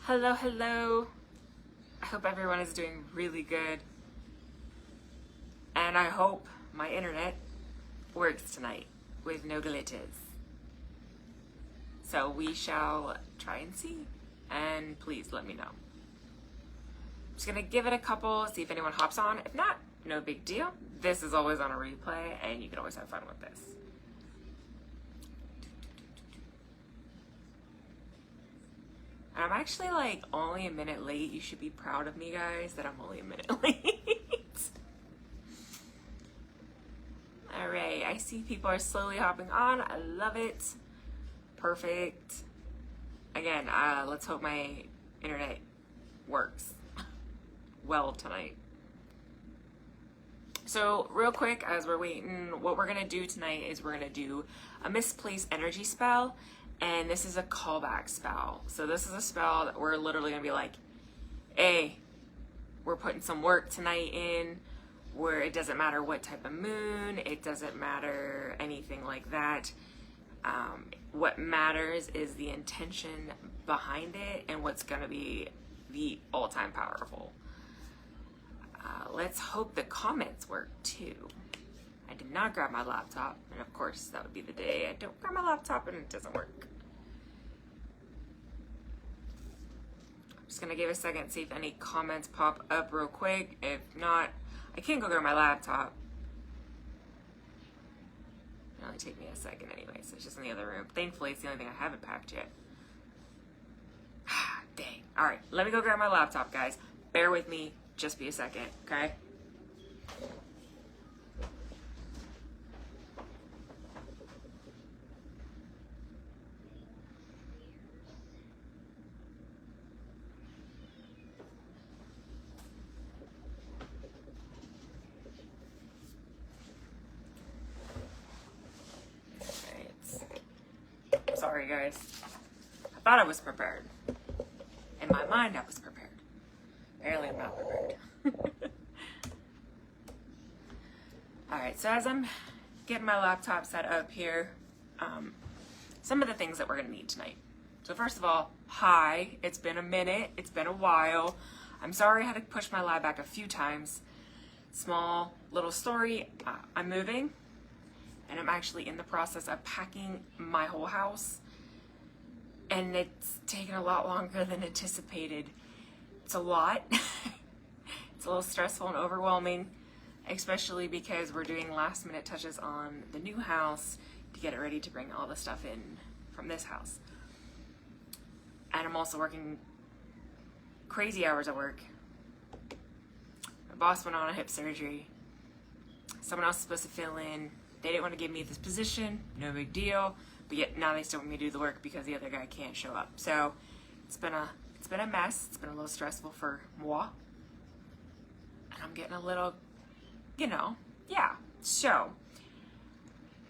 Hello, hello. I hope everyone is doing really good. And I hope my internet works tonight with no glitches. So we shall try and see. And please let me know. I'm just gonna give it a couple, see if anyone hops on. If not, no big deal. This is always on a replay and you can always have fun with this. And I'm actually like only a minute late. You should be proud of me, guys, that I'm only a minute late. All right, I see people are slowly hopping on. I love it. Perfect. Again, let's hope my internet works well tonight. So real quick, as we're waiting, what we're gonna do tonight is we're gonna do a misplaced energy spell. And this is a callback spell. So this is a spell that we're literally gonna be like, hey, we're putting some work tonight in, where it doesn't matter what type of moon, it doesn't matter anything like that. What matters is the intention behind it and what's gonna be the all-time powerful. Let's hope the comments work too. I did not grab my laptop, and of course that would be the day I don't grab my laptop and it doesn't work. Just gonna give a second, see if any comments pop up real quick. If not, I can go grab my laptop. It'll only take me a second anyway, so it's just in the other room. Thankfully, it's the only thing I haven't packed yet. Dang. All right, let me go grab my laptop, guys. Bear with me, just be a second, okay? Sorry, guys. I thought I was prepared. In my mind, I was prepared. Apparently, I'm not prepared. Alright, so as I'm getting my laptop set up here, some of the things that we're going to need tonight. So first of all, hi. It's been a minute. It's been a while. I'm sorry I had to push my live back a few times. Small little story. I'm moving. And I'm actually in the process of packing my whole house. And it's taken a lot longer than anticipated. It's a lot. It's a little stressful and overwhelming, especially because we're doing last minute touches on the new house to get it ready to bring all the stuff in from this house. And I'm also working crazy hours at work. My boss went on a hip surgery. Someone else is supposed to fill in. They didn't want to give me this position, no big deal, but yet now they still want me to do the work because the other guy can't show up. So it's been a mess. It's been a little stressful for moi. And I'm getting a little, yeah. So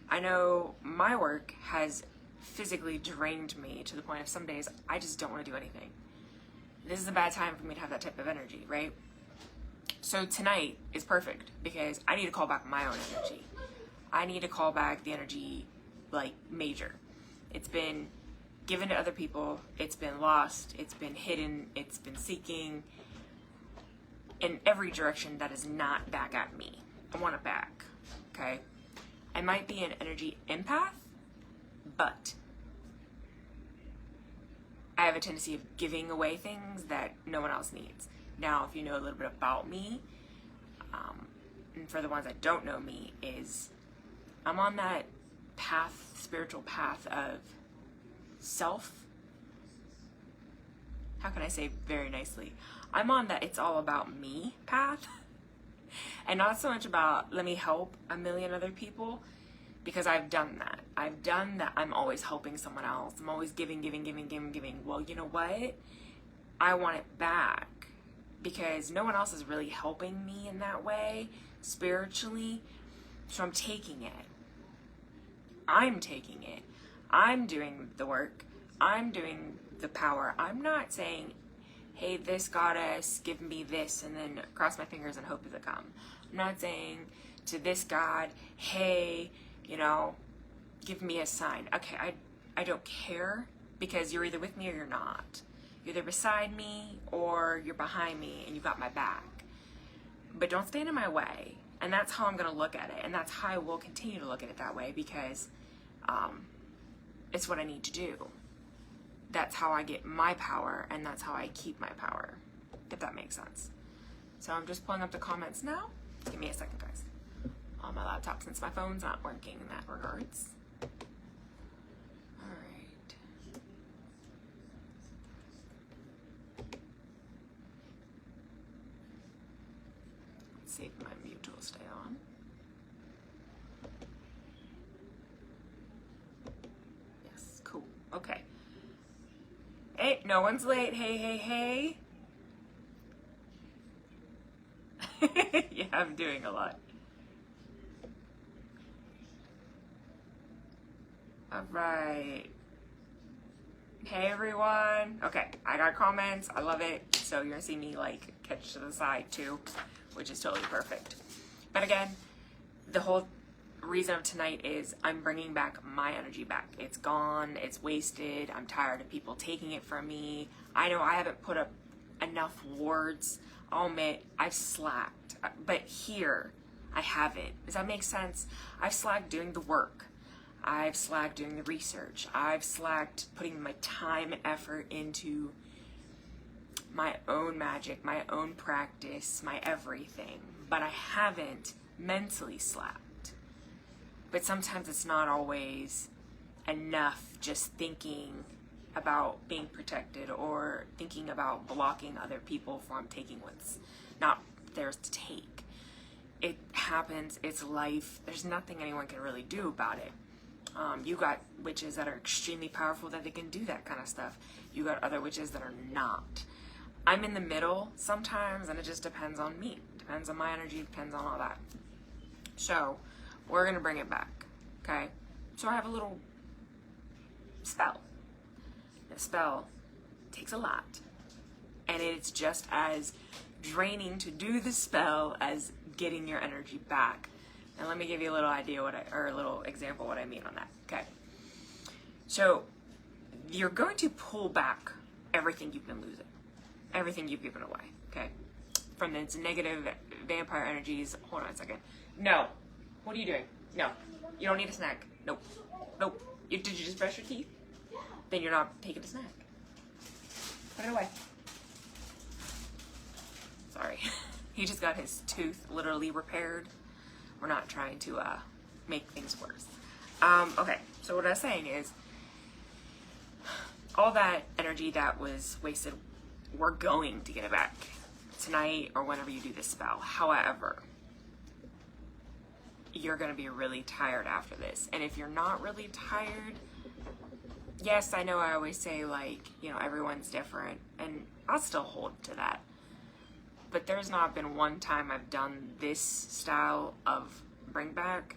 I know my work has physically drained me to the point of some days I just don't want to do anything. This is a bad time for me to have that type of energy, right? So tonight is perfect because I need to call back my own energy. I need to call back the energy, like, major. It's been given to other people. It's been lost. It's been hidden. It's been seeking in every direction that is not back at me. I want it back, okay? I might be an energy empath, but I have a tendency of giving away things that no one else needs. Now, if you know a little bit about me, and for the ones that don't know me, is I'm on that path, spiritual path of self. How can I say very nicely? I'm on that it's all about me path. And not so much about let me help a million other people, because I've done that. I've done that. I'm always helping someone else. I'm always giving. Well, you know what? I want it back because no one else is really helping me in that way spiritually. So I'm taking it. I'm taking it. I'm doing the work. I'm doing the power. I'm not saying, hey, this goddess, give me this, and then cross my fingers and hope it come. I'm not saying to this God, hey, give me a sign. Okay, I don't care, because you're either with me or you're not. You're either beside me or you're behind me and you got my back. But don't stand in my way. And that's how I'm going to look at it. And that's how I will continue to look at it that way, because it's what I need to do. That's how I get my power, and that's how I keep my power, if that makes sense. So I'm just pulling up the comments now. Give me a second, guys. On my laptop, since my phone's not working in that regards. All right. Let's see if my mute will stay on. Yes, cool. Okay. Hey, no one's late. Hey, hey, hey. Yeah, I'm doing a lot. All right. Hey, everyone. Okay, I got comments. I love it. So you're gonna see me like catch to the side too, which is totally perfect. But again, the whole reason of tonight is I'm bringing back my energy back. It's gone. It's wasted. I'm tired of people taking it from me. I know I haven't put up enough words. I'll admit I've slacked, but here I haven't. Does that make sense? I've slacked doing the work. I've slacked doing the research. I've slacked putting my time and effort into my own magic, my own practice, my everything. But I haven't mentally slacked. But sometimes it's not always enough just thinking about being protected or thinking about blocking other people from taking what's not theirs to take. It happens. It's life. There's nothing anyone can really do about it. You got witches that are extremely powerful that they can do that kind of stuff. You got other witches that are not. I'm in the middle sometimes, and it just depends on me. Depends on my energy, depends on all that. So we're going to bring it back, okay? So I have a little spell. The spell takes a lot, and it's just as draining to do the spell as getting your energy back. And let me give you a little idea or a little example what I mean on that. Okay. So you're going to pull back everything you've been losing, everything you've given away. Okay. From its negative vampire energies. Hold on a second. No. What are you doing? No. You don't need a snack. Nope. Nope. Did you just brush your teeth? Then you're not taking a snack. Put it away. Sorry. He just got his tooth literally repaired. We're not trying to make things worse. Okay, so what I was saying is, all that energy that was wasted, we're going to get it back tonight or whenever you do this spell. However, you're going to be really tired after this. And if you're not really tired, yes, I know I always say, like, you know, everyone's different, and I'll still hold to that. But there's not been one time I've done this style of bring back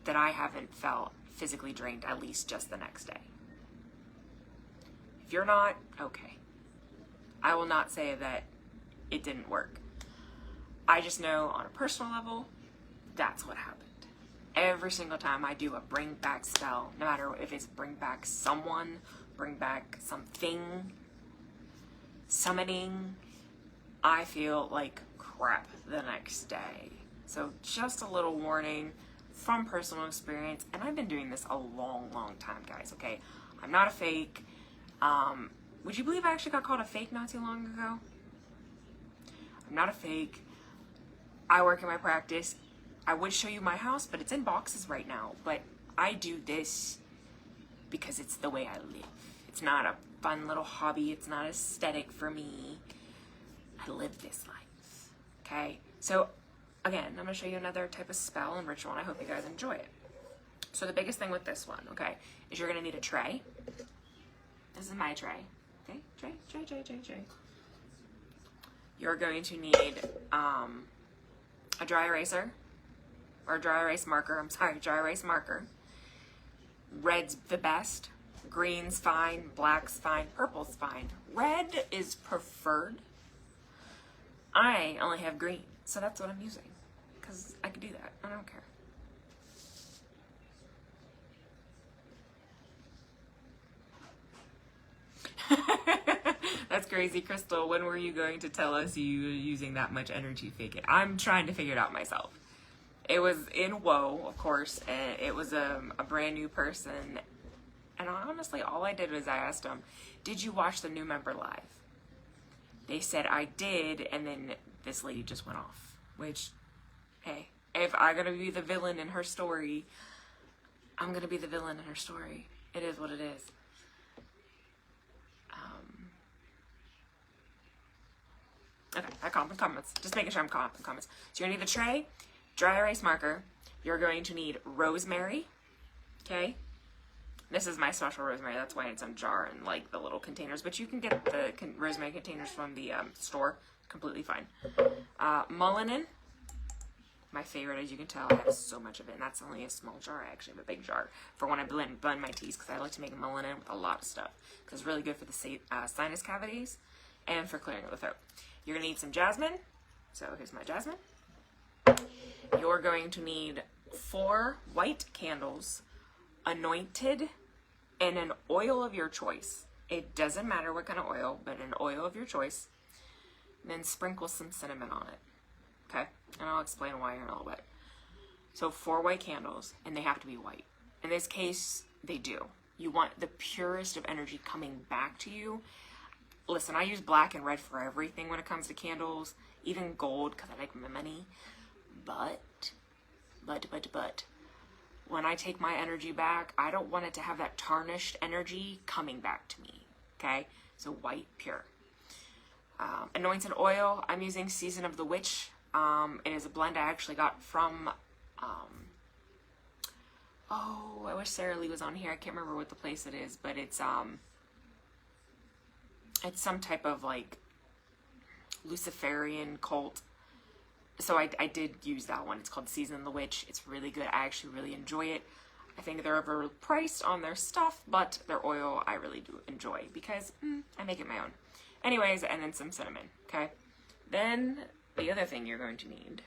that I haven't felt physically drained, at least just the next day. If you're not, okay. I will not say that it didn't work. I just know on a personal level, that's what happened. Every single time I do a bring back spell, no matter if it's bring back someone, bring back something, summoning, I feel like crap the next day. So just a little warning from personal experience, and I've been doing this a long, long time, guys, okay? I'm not a fake. Would you believe I actually got called a fake not too long ago? I'm not a fake. I work in my practice. I would show you my house, but it's in boxes right now. But I do this because it's the way I live. It's not a fun little hobby. It's not aesthetic for me. I live this life, okay? So, again, I'm going to show you another type of spell and ritual, and I hope you guys enjoy it. So the biggest thing with this one, okay, is you're going to need a tray. This is my tray, okay? Tray. You're going to need a dry eraser, or a dry erase marker. Dry erase marker. Red's the best. Green's fine. Black's fine. Purple's fine. Red is preferred. I only have green, so that's what I'm using, because I could do that. I don't care. That's crazy, Crystal. When were you going to tell us you were using that much energy? Fake it. I'm trying to figure it out myself. It was in Woe, of course, and it was a brand new person. And honestly, all I did was I asked them, did you watch the new member live? They said I did, and then this lady just went off. Which, hey, if I'm going to be the villain in her story, I'm going to be the villain in her story. It is what it is. Okay, I caught in comments. Just making sure I'm caught in comments. So you're going to need the tray, dry erase marker. You're going to need rosemary. Okay? This is my special rosemary. That's why it's in a jar and like the little containers. But you can get the rosemary containers from the store. Completely fine. Mullein. My favorite, as you can tell. I have so much of it. And that's only a small jar. I actually have a big jar for when I blend my teas. Because I like to make mullein with a lot of stuff. Because it's really good for the sinus cavities. And for clearing of the throat. You're going to need some jasmine. So here's my jasmine. You're going to need 4 white candles, anointed, and an oil of your choice. It doesn't matter what kind of oil, but an oil of your choice. And then sprinkle some cinnamon on it. Okay? And I'll explain why in a little bit. So 4 white candles, and they have to be white. In this case, they do. You want the purest of energy coming back to you. Listen, I use black and red for everything when it comes to candles, even gold because I like my money. But, when I take my energy back, I don't want it to have that tarnished energy coming back to me. Okay, so white, pure. Anointed oil. I'm using Season of the Witch. It is a blend I actually got from. Oh, I wish Sarah Lee was on here. I can't remember what the place it is, but it's some type of like Luciferian cult. So I did use that one. It's called Season of the Witch. It's really good. I actually really enjoy it. I think they're overpriced on their stuff, but their oil I really do enjoy because I make it my own. Anyways, and then some cinnamon, okay? Then the other thing you're going to need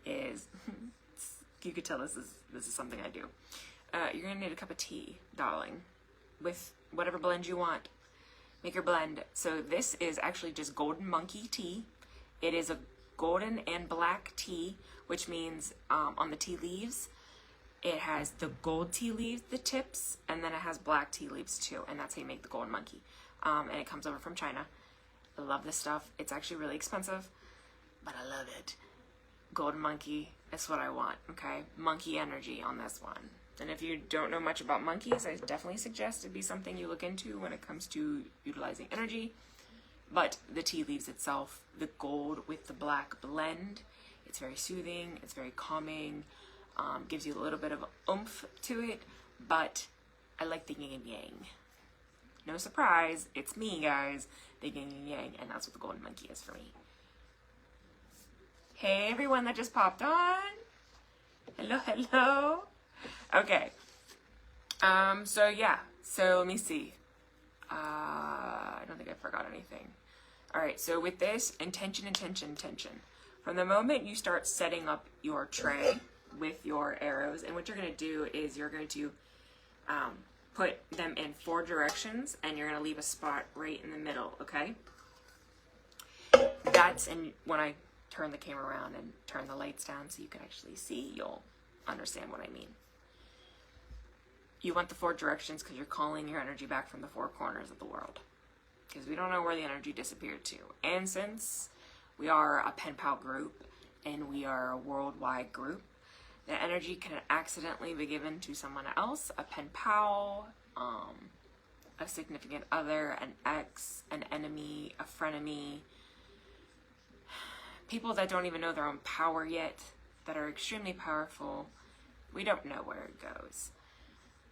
is, you could tell this is something I do. You're going to need a cup of tea, darling, with whatever blend you want. Make your blend. So this is actually just Golden Monkey tea. It is a golden and black tea, which means on the tea leaves, it has the gold tea leaves, the tips, and then it has black tea leaves too, and that's how you make the Golden Monkey. And it comes over from China. I love this stuff. It's actually really expensive, but I love it. Golden Monkey, that's what I want, okay? Monkey energy on this one. And if you don't know much about monkeys, I definitely suggest it be something you look into when it comes to utilizing energy. But the tea leaves itself, the gold with the black blend, it's very soothing, it's very calming, gives you a little bit of oomph to it, but I like the yin and yang. No surprise, it's me, guys, the yin and yang, and that's what the Golden Monkey is for me. Hey, everyone that just popped on. Hello, hello. Okay. So yeah. So let me see. I don't think I forgot anything. All right. So with this, intention. From the moment you start setting up your tray with your arrows, and what you're going to do is you're going to put them in 4 directions, and you're going to leave a spot right in the middle. Okay. And when I turn the camera around and turn the lights down so you can actually see, you'll understand what I mean. You want the 4 directions because you're calling your energy back from the 4 corners of the world. Because we don't know where the energy disappeared to. And since we are a pen pal group and we are a worldwide group, the energy can accidentally be given to someone else, a pen pal, a significant other, an ex, an enemy, a frenemy, people that don't even know their own power yet, that are extremely powerful. We don't know where it goes.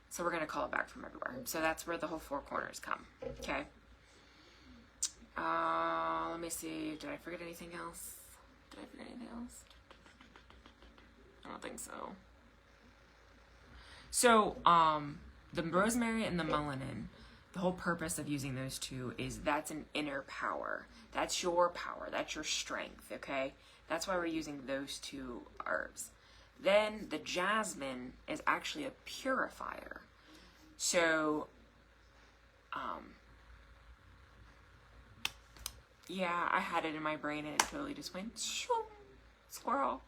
So we're going to call it back from everywhere. So that's where the whole 4 corners come. Okay. Let me see. Did I forget anything else? I don't think so. So, the rosemary and the mullein, the whole purpose of using those 2 is that's an inner power. That's your power. That's your strength, okay? That's why we're using those 2 herbs. Then the jasmine is actually a purifier. So, Yeah, I had it in my brain and it totally just went, shoo, squirrel.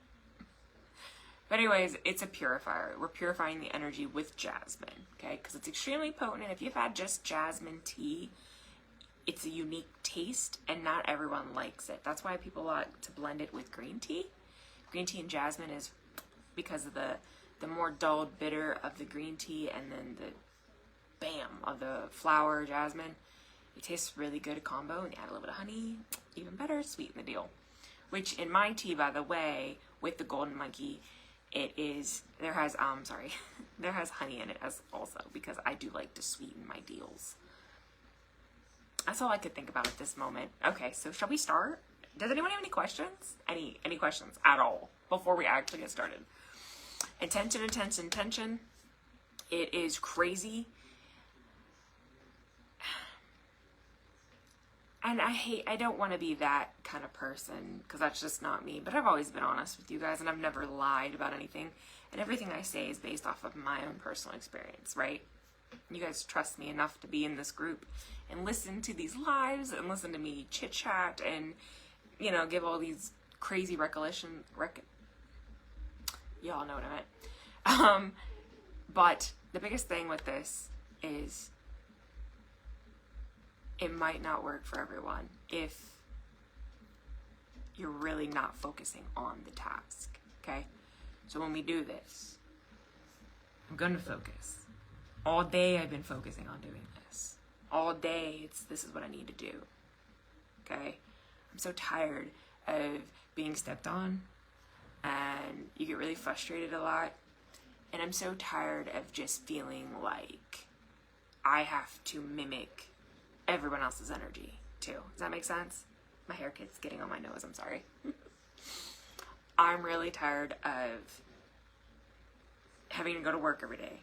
But anyways, it's a purifier. We're purifying the energy with jasmine, okay? Because it's extremely potent, and if you've had just jasmine tea, it's a unique taste, and not everyone likes it. That's why people like to blend it with green tea. Green tea and jasmine is because of the more dulled bitter of the green tea, and then the bam of the flower jasmine. It tastes really good, a combo, and you add a little bit of honey, even better, sweeten the deal. Which in my tea, by the way, with the golden monkey, there has honey in it as also, because I do like to sweeten my deals. That's all I could think about at this moment. Okay, so shall we start? Does anyone have any questions? Any questions at all before we actually get started? Intention, intention, intention. It is crazy. And I don't want to be that kind of person, because that's just not me. But I've always been honest with you guys, and I've never lied about anything. And everything I say is based off of my own personal experience, right? You guys trust me enough to be in this group and listen to these lives and listen to me chit chat and, you know, give all these crazy y'all know what I meant. But the biggest thing with this is it might not work for everyone if you're really not focusing on the task, okay? So when we do this, I'm gonna focus. All day I've been focusing on doing this. All day this is what I need to do, okay? I'm so tired of being stepped on, and you get really frustrated a lot, and I'm so tired of just feeling like I have to mimic everyone else's energy too. Does that make sense? My hair keeps getting on my nose, I'm sorry. I'm really tired of having to go to work every day,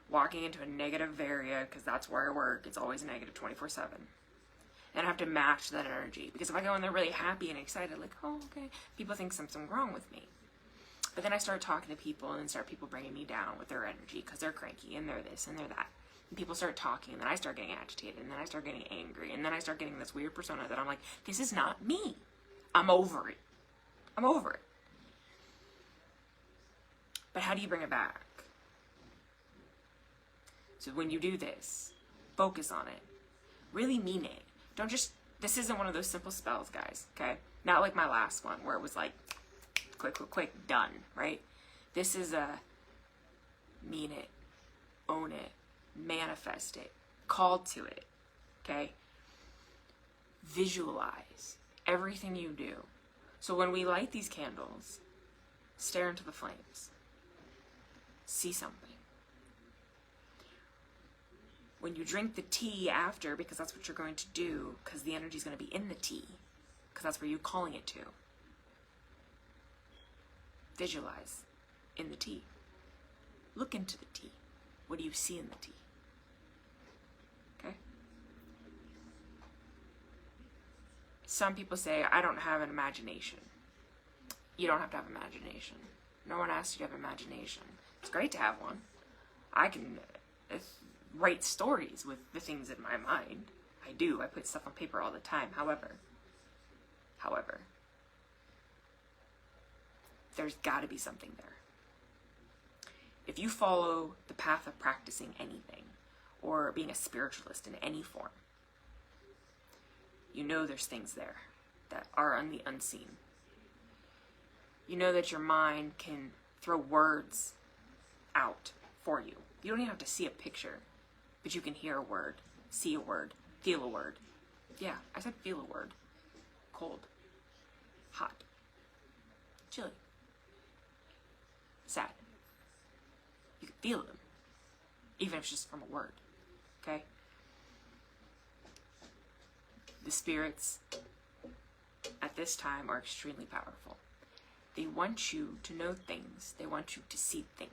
walking into a negative area, because that's where I work. It's always negative 24/7. And I have to match that energy, because if I go in there really happy and excited, like, oh, okay, people think something's wrong with me. But then I start talking to people, and then start people bringing me down with their energy, because they're cranky, and they're this, and they're that. And people start talking, and then I start getting agitated, and then I start getting angry, and then I start getting this weird persona that I'm like, this is not me. I'm over it. I'm over it. But how do you bring it back? So when you do this, focus on it. Really mean it. Don't just, this isn't one of those simple spells, guys, okay? Not like my last one where it was like, quick, quick, quick, done, right? This is a mean it, own it, manifest it, call to it, okay? Visualize everything you do. So when we light these candles, stare into the flames. See something. When you drink the tea after, because that's what you're going to do, because the energy is going to be in the tea, because that's where you're calling it to. Visualize in the tea. Look into the tea. What do you see in the tea? Okay? Some people say, I don't have an imagination. You don't have to have imagination. No one asks you to have imagination. It's great to have one. I can write stories with the things in my mind. I do. I put stuff on paper all the time. However, there's got to be something there. If you follow the path of practicing anything, or being a spiritualist in any form, you know there's things there that are on the unseen. You know that your mind can throw words out for you. You don't even have to see a picture, but you can hear a word, see a word, feel a word. Yeah, I said feel a word. Cold, hot, chilly, sad. You can feel them, even if it's just from a word, okay? The spirits at this time are extremely powerful. They want you to know things. They want you to see things.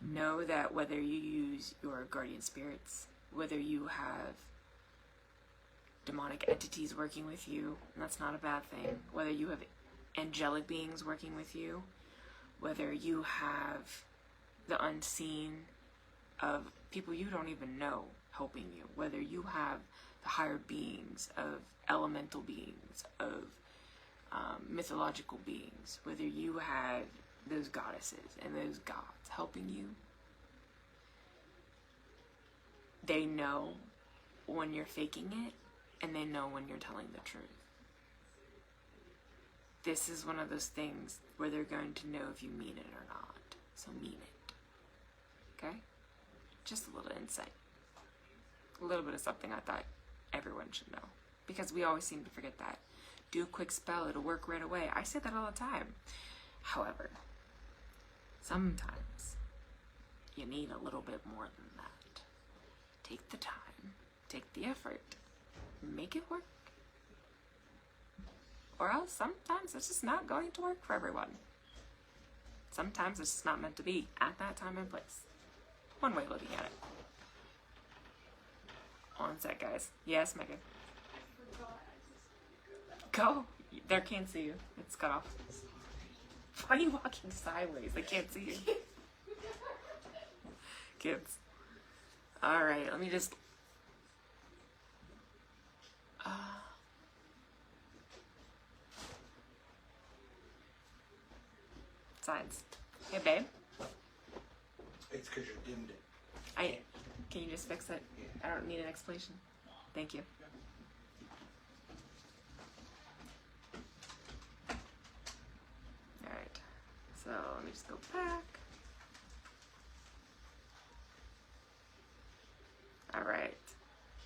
Know that whether you use your guardian spirits, whether you have demonic entities working with you, and that's not a bad thing, whether you have angelic beings working with you, whether you have the unseen of people you don't even know helping you, whether you have higher beings, of elemental beings, of mythological beings, whether you had those goddesses and those gods helping you, they know when you're faking it, and they know when you're telling the truth. This is one of those things where they're going to know if you mean it or not. So mean it. Okay? Just a little insight. A little bit of something I thought everyone should know. Because we always seem to forget that. Do a quick spell, it'll work right away. I say that all the time. However, sometimes you need a little bit more than that. Take the time, take the effort, make it work. Or else sometimes it's just not going to work for everyone. Sometimes it's just not meant to be at that time and place. One way of looking at it. One sec, guys. Yes, Megan. Go. They can't see you. It's cut off. Why are you walking sideways? They can't see you. Kids. Alright, let me just... Signs. Hey, babe. It's because you dimmed it. Can you just fix it? Yeah. I don't need an explanation. Thank you. Alright. So, let me just go back. Alright.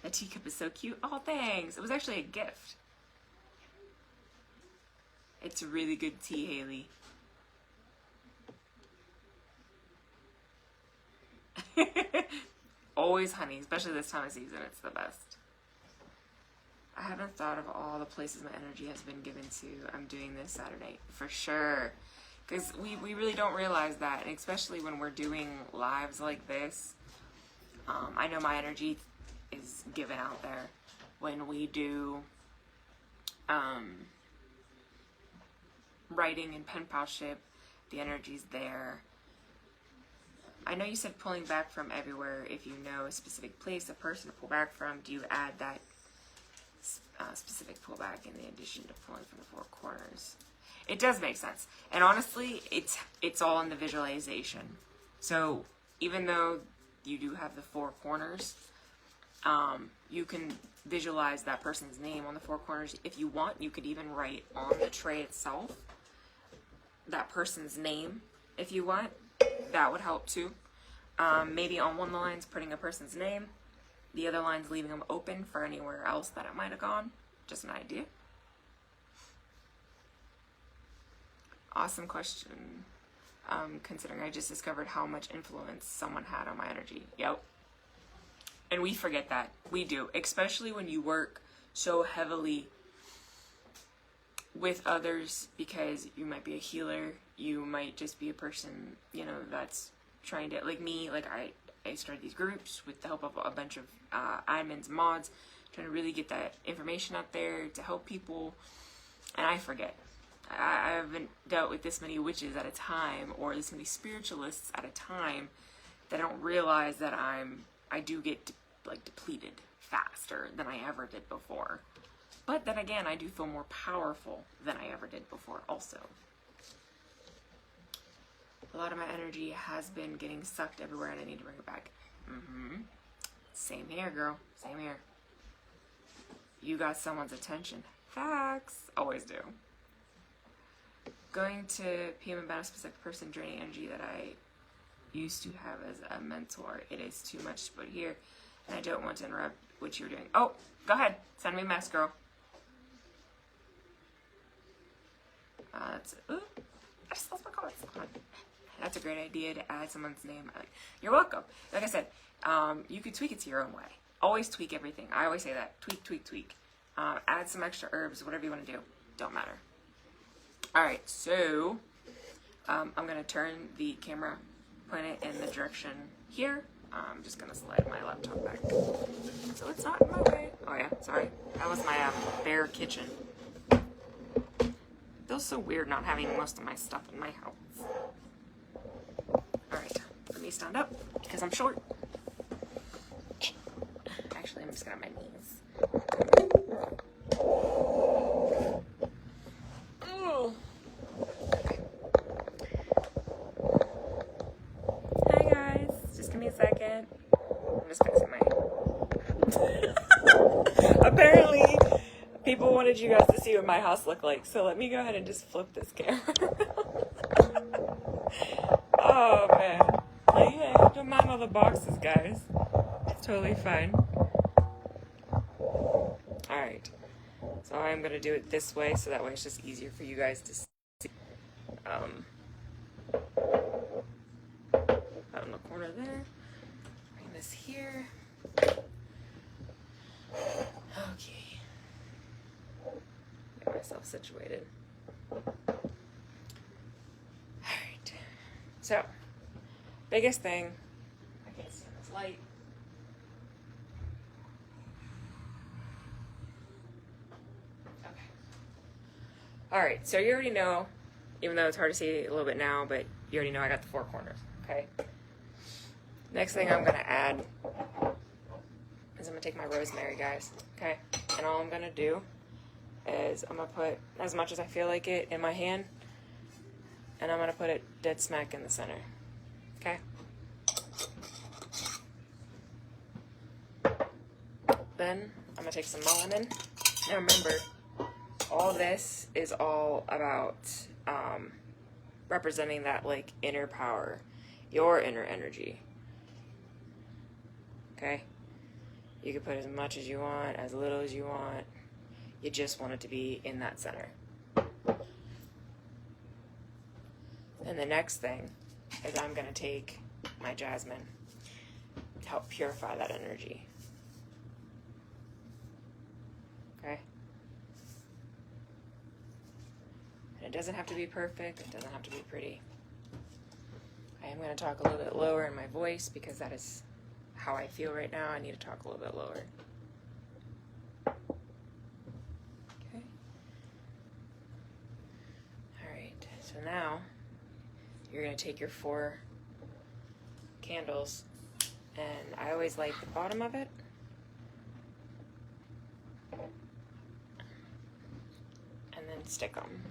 That teacup is so cute. Oh, thanks. It was actually a gift. It's really good tea, Haley. Always honey, especially this time of season. It's the best. I haven't thought of all the places my energy has been given to. I'm doing this Saturday. For sure. Because we really don't realize that. And especially when we're doing lives like this. I know my energy is given out there. When we do writing and pen palship, the energy's there. I know you said pulling back from everywhere. If you know a specific place, a person to pull back from, do you add that specific pullback in the addition to pulling from the four corners? It does make sense. And honestly, it's all in the visualization. So even though you do have the four corners, you can visualize that person's name on the four corners. If you want, you could even write on the tray itself that person's name if you want. That would help too. Maybe on one of the lines putting a person's name, the other lines leaving them open for anywhere else that it might have gone. Just an idea. Awesome question. Considering I just discovered how much influence someone had on my energy. Yep. And we forget that. We do. Especially when you work so heavily with others, because you might be a healer, you might just be a person, you know, that's trying to, like me, like I started these groups with the help of a bunch of admins, mods, trying to really get that information out there to help people, and I forget. I haven't dealt with this many witches at a time, or this many spiritualists at a time, that I don't realize that I do get like depleted faster than I ever did before. But then again, I do feel more powerful than I ever did before also. A lot of my energy has been getting sucked everywhere and I need to bring it back. Same here, girl. Same here. You got someone's attention. Facts. Always do. Going to PM about a specific person draining energy that I used to have as a mentor. It is too much to put here. And I don't want to interrupt what you're doing. Oh, go ahead. Send me a mess, girl. That's it. Ooh, I just lost my comments. That's a great idea to add someone's name. You're welcome. Like I said, you could tweak it to your own way. Always tweak everything. I always say that. Tweak, tweak, tweak. Add some extra herbs, whatever you want to do. Don't matter. Alright, so I'm going to turn the camera, point it in the direction here. I'm just going to slide my laptop back so it's not in my way. Oh yeah, sorry. That was my bare kitchen. Feels so weird not having most of my stuff in my house. Alright, let me stand up because I'm short. Actually, I'm just gonna have my knees. wanted you guys to see what my house looked like, so let me go ahead and just flip this camera. Oh man. Like, hey, don't mind all the boxes, guys. It's totally fine. Alright. So I'm gonna do it this way, so that way it's just easier for you guys to see. Out in the corner there. Bring this here. Okay. Get myself situated. Alright. So, biggest thing, I can't see on this light. Okay. Alright, so you already know, even though it's hard to see a little bit now, but you already know I got the 4 corners, okay? Next thing I'm gonna add is I'm gonna take my rosemary, guys, okay? And all I'm gonna do is I'm gonna put as much as I feel like it in my hand, and I'm gonna put it dead smack in the center, okay? Then I'm gonna take some melanin. Now remember, all this is all about representing that like inner power, your inner energy. Okay? You can put as much as you want, as little as you want. You just want it to be in that center. And the next thing is I'm gonna take my jasmine to help purify that energy. Okay? And it doesn't have to be perfect, it doesn't have to be pretty. I am going to talk a little bit lower in my voice because that is how I feel right now. I need to talk a little bit lower. Okay. Alright, so now you're going to take your 4 candles, and I always light the bottom of it. And then stick them.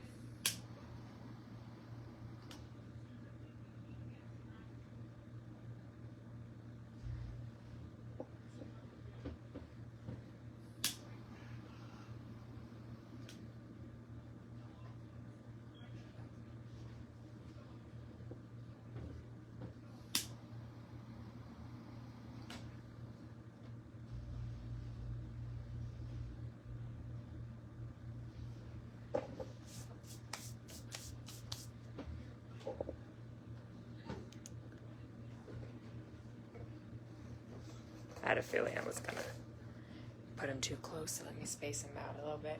I had a feeling I was gonna put them too close, so let me space them out a little bit.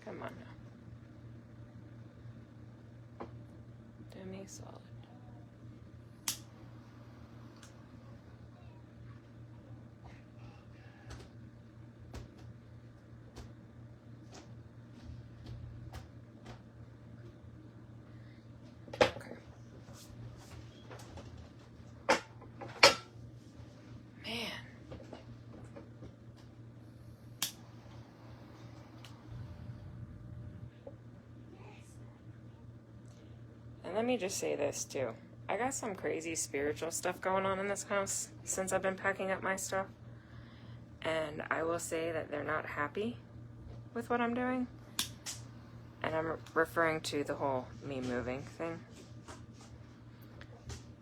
Come on now. Do me solid. Okay. Man. And let me just say this too. I got some crazy spiritual stuff going on in this house since I've been packing up my stuff. And I will say that they're not happy with what I'm doing. And I'm referring to the whole me moving thing.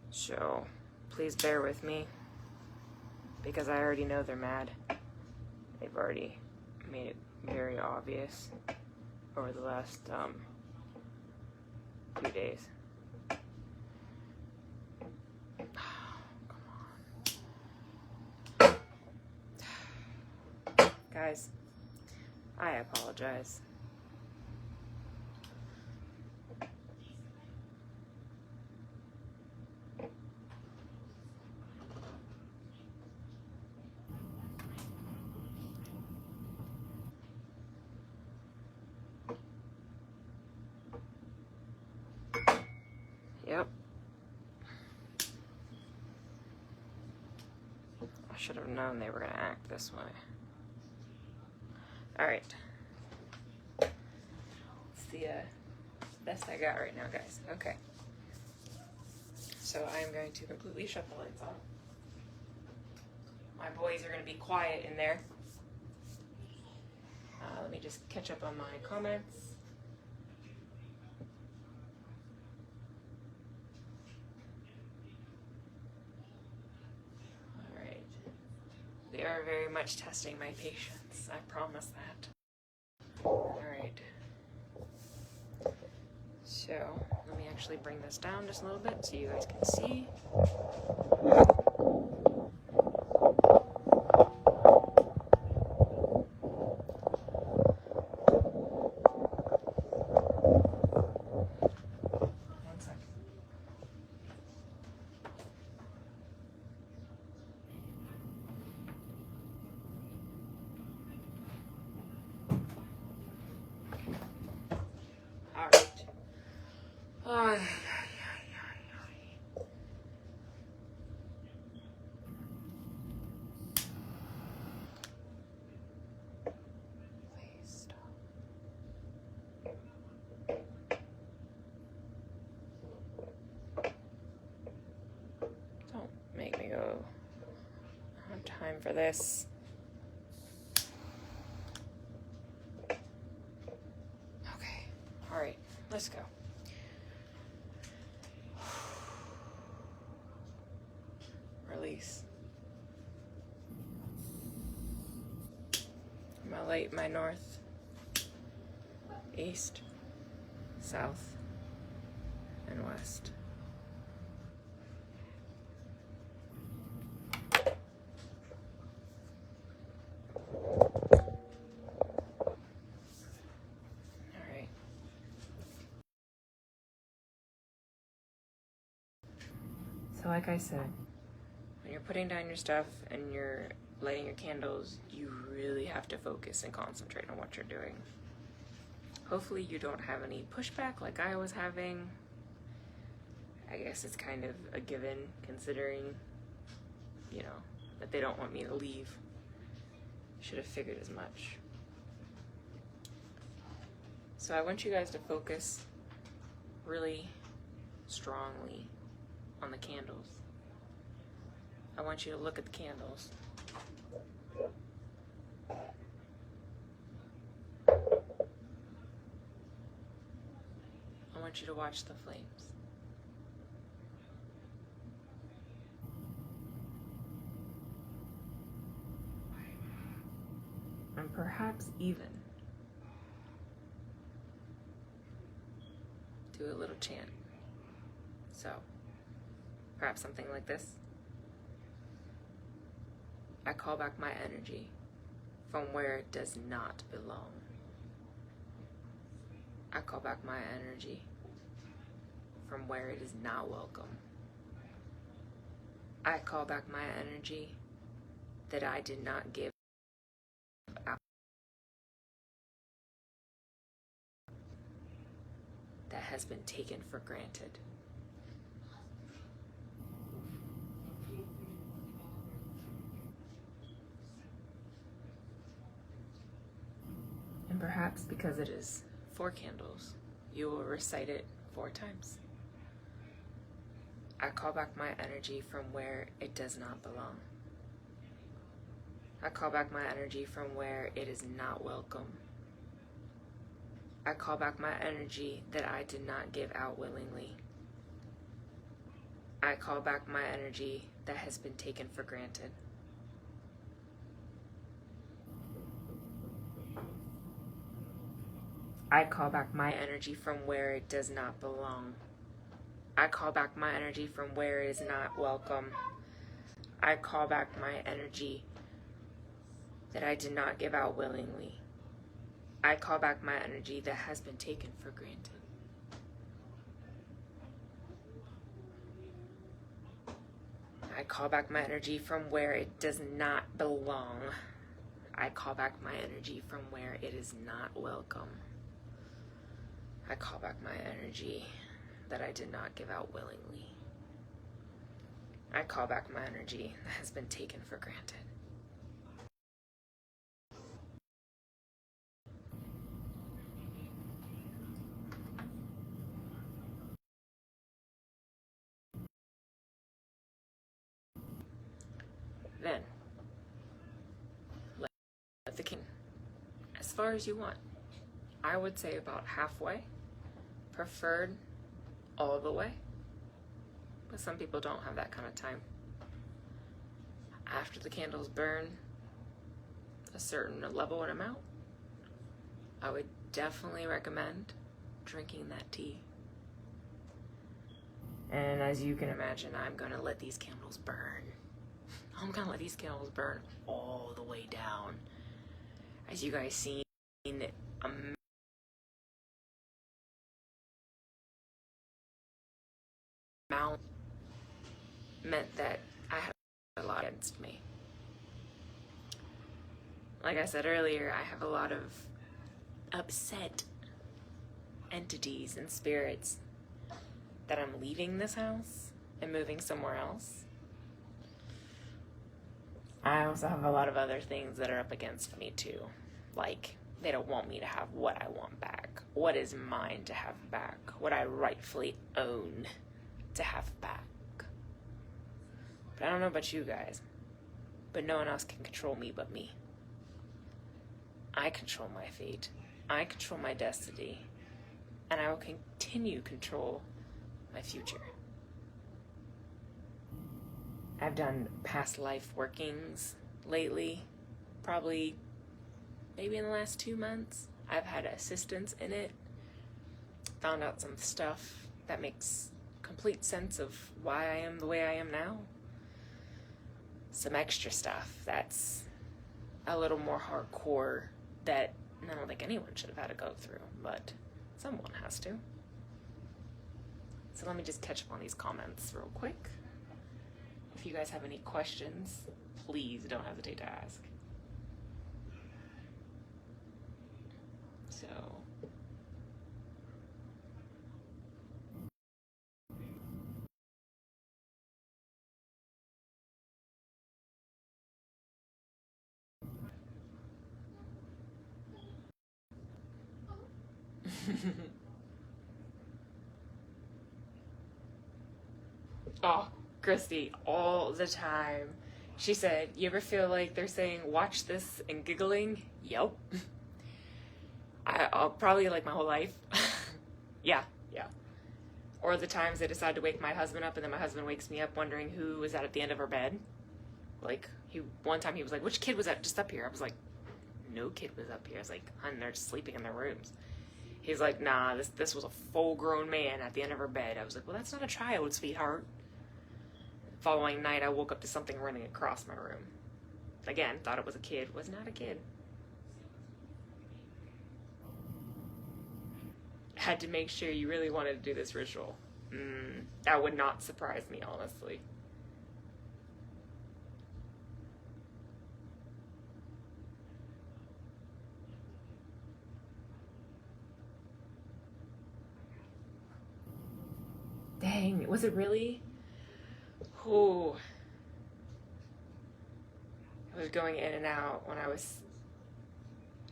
So please bear with me, because I already know they're mad. They've already made it very obvious over the last few days. Guys, I apologize. should have known they were going to act this way. Alright. It's the best I got right now, guys. Okay. So I am going to completely shut the lights off. My boys are going to be quiet in there. Let me just catch up on my comments. Alright. They are very much testing my patience. I promise that. Alright. So, let me actually bring this down just a little bit so you guys can see. One second. Alright. Please stop. Don't make me go. I don't have time for this. Okay. Alright, let's go. Release. My light, my north, east, south, and west. Alright. So like I said, when you're putting down your stuff and you're lighting your candles, you really have to focus and concentrate on what you're doing. Hopefully you don't have any pushback like I was having. I guess it's kind of a given considering, you know, that they don't want me to leave. Should have figured as much. So I want you guys to focus really strongly on the candles. I want you to look at the candles. I want you to watch the flames. And perhaps even do a little chant. So, perhaps something like this. I call back my energy from where it does not belong. I call back my energy from where it is not welcome. I call back my energy that I did not give out, that has been taken for granted. And perhaps because it is 4 candles, you will recite it 4 times. I call back my energy from where it does not belong. I call back my energy from where it is not welcome. I call back my energy that I did not give out willingly. I call back my energy that has been taken for granted. I call back my energy from where it does not belong. I call back my energy from where it is not welcome. I call back my energy that I did not give out willingly. I call back my energy that has been taken for granted. I call back my energy from where it does not belong. I call back my energy from where it is not welcome. I call back my energy that I did not give out willingly. I call back my energy that has been taken for granted. Then, let the king as far as you want. I would say about halfway, preferred all the way, but some people don't have that kind of time. After the candles burn a certain level and amount, I would definitely recommend drinking that tea. And as you can imagine, I'm gonna let these candles burn. I'm gonna let these candles burn all the way down. As you guys seen, amount meant that I had a lot against me. Like I said earlier, I have a lot of upset entities and spirits that I'm leaving this house and moving somewhere else. I also have a lot of other things that are up against me too. Like, they don't want me to have what I want back. What is mine to have back? What I rightfully own to have back. But I don't know about you guys, but no one else can control me but me. I control my fate. I control my destiny. And I will continue to control my future. I've done past life workings lately, probably maybe in the last 2 months. I've had assistance in it, found out some stuff that makes complete sense of why I am the way I am now. Some extra stuff that's a little more hardcore that I don't think anyone should have had to go through, but someone has to. So let me just catch up on these comments real quick. If you guys have any questions, please don't hesitate to ask. So, oh, Christy, all the time. She said, you ever feel like they're saying, watch this and giggling? Yep. I'll probably like my whole life. Yeah. Or the times I decide to wake my husband up and then my husband wakes me up wondering who was at the end of our bed. Like, one time he was like, which kid was that just up here? I was like, no kid was up here. I was like, hun, they're just sleeping in their rooms. He's like, nah, this was a full-grown man at the end of her bed. I was like, well, that's not a child, sweetheart. The following night, I woke up to something running across my room. Again, thought it was a kid. Was not a kid. Had to make sure you really wanted to do this ritual. That would not surprise me, honestly. Dang, was it really? Oh. I was going in and out when I was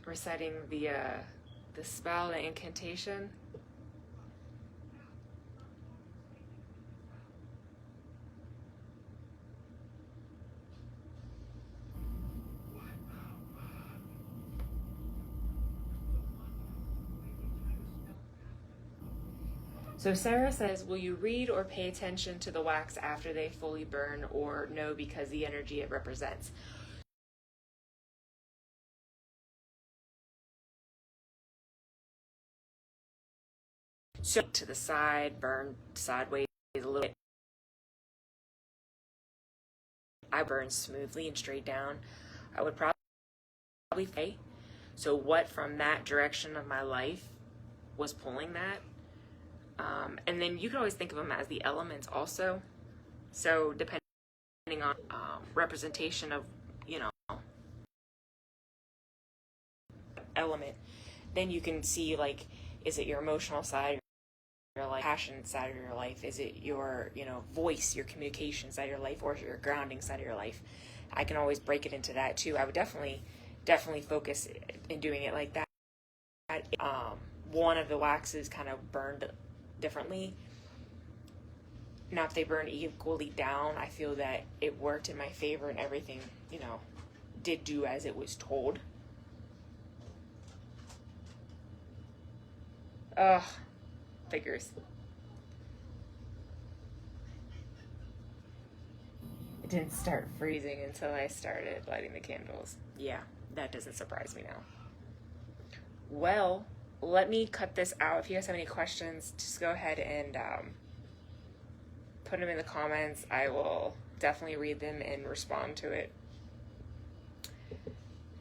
reciting the spell, the incantation. So Sarah says, will you read or pay attention to the wax after they fully burn, or no because the energy it represents? So to the side, burn sideways a little bit. I burn smoothly and straight down. I would probably pay. So what from that direction of my life was pulling that? And then you can always think of them as the elements also. So depending on representation of, element, then you can see, like, is it your emotional side, life, passion side of your life? Is it your, voice, your communication side of your life, or your grounding side of your life? I can always break it into that too. I would definitely focus in doing it like that. One of the waxes kind of burned differently. Now, if they burned equally down, I feel that it worked in my favor and everything, did do as it was told. Ugh, figures. It didn't start freezing until I started lighting the candles. Yeah, that doesn't surprise me now. Well, let me cut this out. If you guys have any questions, just go ahead and put them in the comments. I will definitely read them and respond to it.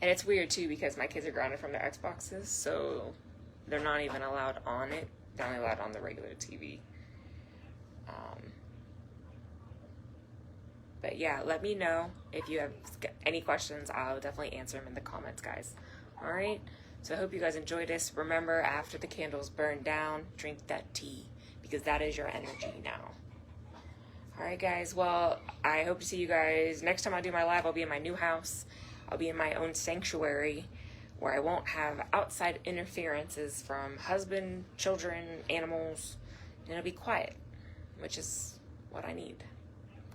And it's weird too because my kids are grounded from their Xboxes, so they're not even allowed on it. They're only allowed on the regular TV. But yeah, let me know if you have any questions. I'll definitely answer them in the comments, guys. All right? So I hope you guys enjoyed this. Remember, after the candles burn down, drink that tea because that is your energy now. All right, guys. Well, I hope to see you guys. Next time I do my live, I'll be in my new house. I'll be in my own sanctuary where I won't have outside interferences from husband, children, animals, and it'll be quiet, which is what I need.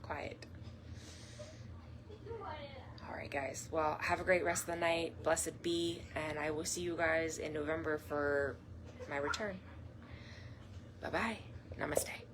Quiet. All right, guys. Well, have a great rest of the night. Blessed be, and I will see you guys in November for my return. Bye-bye. Namaste.